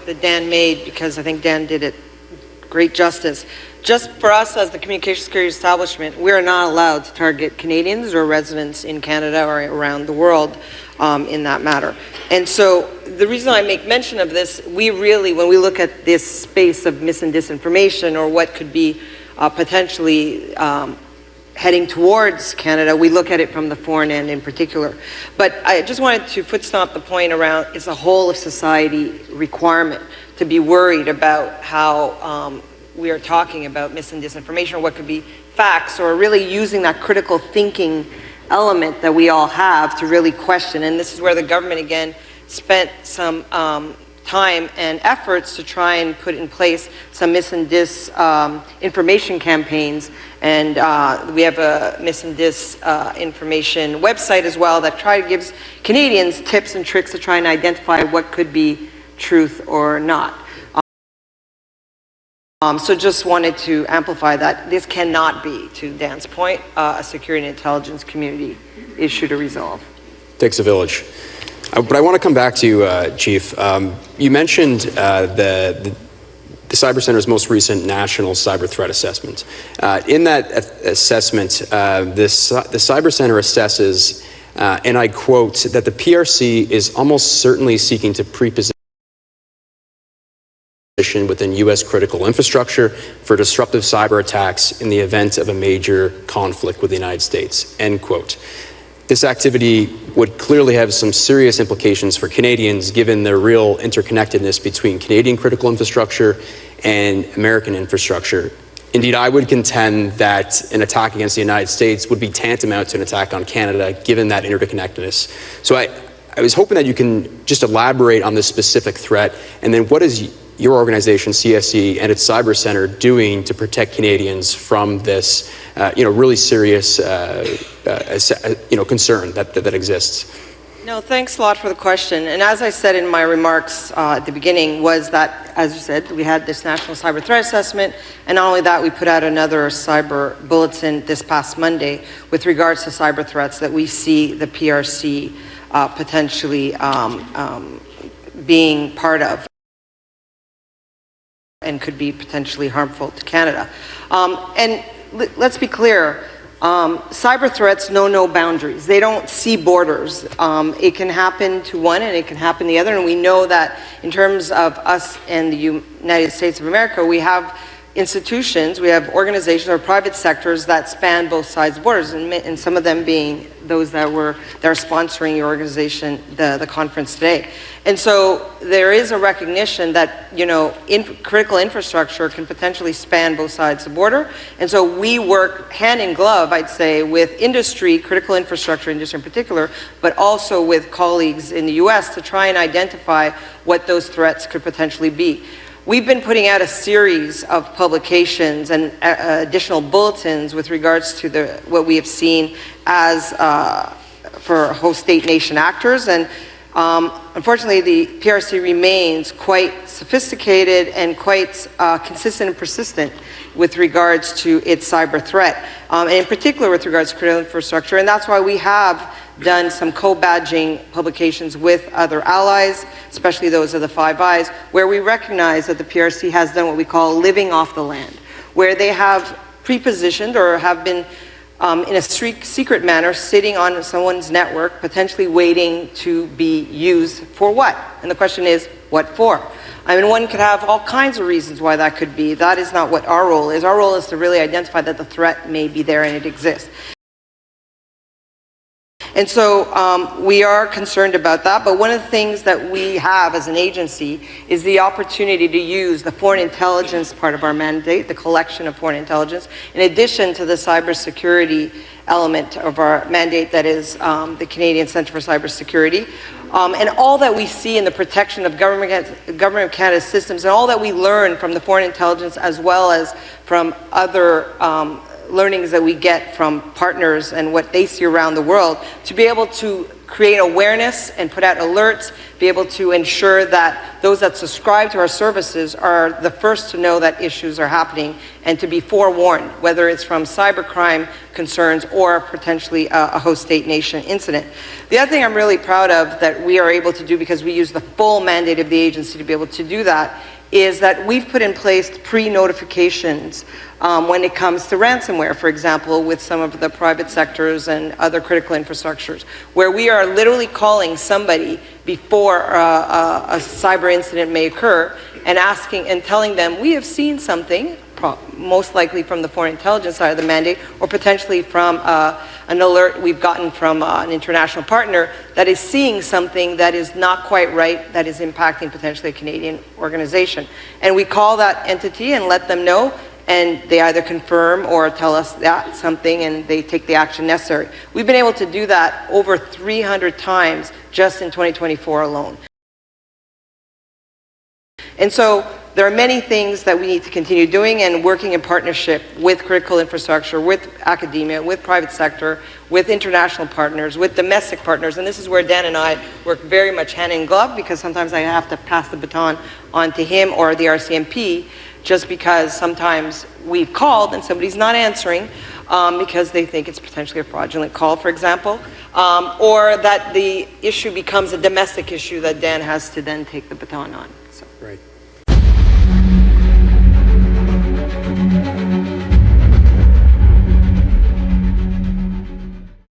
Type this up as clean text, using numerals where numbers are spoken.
that Dan made, because I think Dan did it great justice. Just for us as the communication security establishment, we are not allowed to target Canadians or residents in Canada or around the world in that matter. And so the reason I make mention of this, we really, when we look at this space of mis and disinformation, or what could be potentially heading towards Canada, we look at it from the foreign end in particular. But I just wanted to foot-stomp the point around it's a whole of society requirement to be worried about how we are talking about mis and disinformation, or what could be facts, or really using that critical thinking element that we all have to really question. And this is where the government, again, spent some time and efforts to try and put in place some mis and dis information campaigns. And we have a mis and dis information website as well that gives Canadians tips and tricks to try and identify what could be truth or not. So just wanted to amplify that this cannot be, to Dan's point, a security and intelligence community issue to resolve. Takes a village. But I want to come back to you, Chief. You mentioned the Cyber Center's most recent national cyber threat assessment. In that assessment, the Cyber Center assesses, and I quote, that the PRC is almost certainly seeking to preposition within U.S. critical infrastructure for disruptive cyber attacks in the event of a major conflict with the United States, end quote. This activity would clearly have some serious implications for Canadians, given the real interconnectedness between Canadian critical infrastructure and American infrastructure. Indeed, I would contend that an attack against the United States would be tantamount to an attack on Canada, given that interconnectedness. So I was hoping that you can just elaborate on this specific threat, and then what is your organization, CSE, and its Cyber Center doing to protect Canadians from this, really serious, concern that exists? No, thanks a lot for the question. And as I said in my remarks at the beginning, was that, as you said, we had this National Cyber Threat Assessment, and not only that, we put out another cyber bulletin this past Monday with regards to cyber threats that we see the PRC potentially being part of, and could be potentially harmful to Canada. And let's be clear, cyber threats know no boundaries. They don't see borders. It can happen to one and it can happen to the other, and we know that in terms of us and the United States of America, we have institutions, we have organizations or private sectors that span both sides of borders, and some of them being those that are sponsoring your organization, the conference today. And so there is a recognition that critical infrastructure can potentially span both sides of the border, and so we work hand in glove, I'd say, with industry, critical infrastructure industry in particular, but also with colleagues in the US to try and identify what those threats could potentially be. We've been putting out a series of publications and additional bulletins with regards to what we have seen as for host state nation actors, and unfortunately the PRC remains quite sophisticated and quite consistent and persistent with regards to its cyber threat, and in particular with regards to critical infrastructure, and that's why we have done some co-badging publications with other allies, especially those of the Five Eyes, where we recognize that the PRC has done what we call living off the land, where they have pre-positioned or have been in a secret manner sitting on someone's network, potentially waiting to be used for what? And the question is, what for? I mean, one could have all kinds of reasons why that could be. That is not what our role is. Our role is to really identify that the threat may be there and it exists. And so we are concerned about that, but one of the things that we have as an agency is the opportunity to use the foreign intelligence part of our mandate, the collection of foreign intelligence, in addition to the cybersecurity element of our mandate, that is the Canadian Centre for Cybersecurity. And all that we see in the protection of Government of Canada's systems, and all that we learn from the foreign intelligence as well as from other learnings that we get from partners and what they see around the world, to be able to create awareness and put out alerts, be able to ensure that those that subscribe to our services are the first to know that issues are happening and to be forewarned, whether it's from cybercrime concerns or potentially a host state nation incident. The other thing I'm really proud of that we are able to do, because we use the full mandate of the agency to be able to do that, is that we've put in place pre-notifications when it comes to ransomware, for example, with some of the private sectors and other critical infrastructures, where we are literally calling somebody before a cyber incident may occur and asking and telling them, we have seen something, most likely from the foreign intelligence side of the mandate, or potentially from an alert we've gotten from an international partner that is seeing something that is not quite right, that is impacting potentially a Canadian organization. And we call that entity and let them know, and they either confirm or tell us that something, and they take the action necessary. We've been able to do that over 300 times just in 2024 alone. And so there are many things that we need to continue doing, and working in partnership with critical infrastructure, with academia, with private sector, with international partners, with domestic partners. And this is where Dan and I work very much hand in glove, because sometimes I have to pass the baton on to him or the RCMP, just because sometimes we've called and somebody's not answering because they think it's potentially a fraudulent call, for example, or that the issue becomes a domestic issue that Dan has to then take the baton on. So. Right.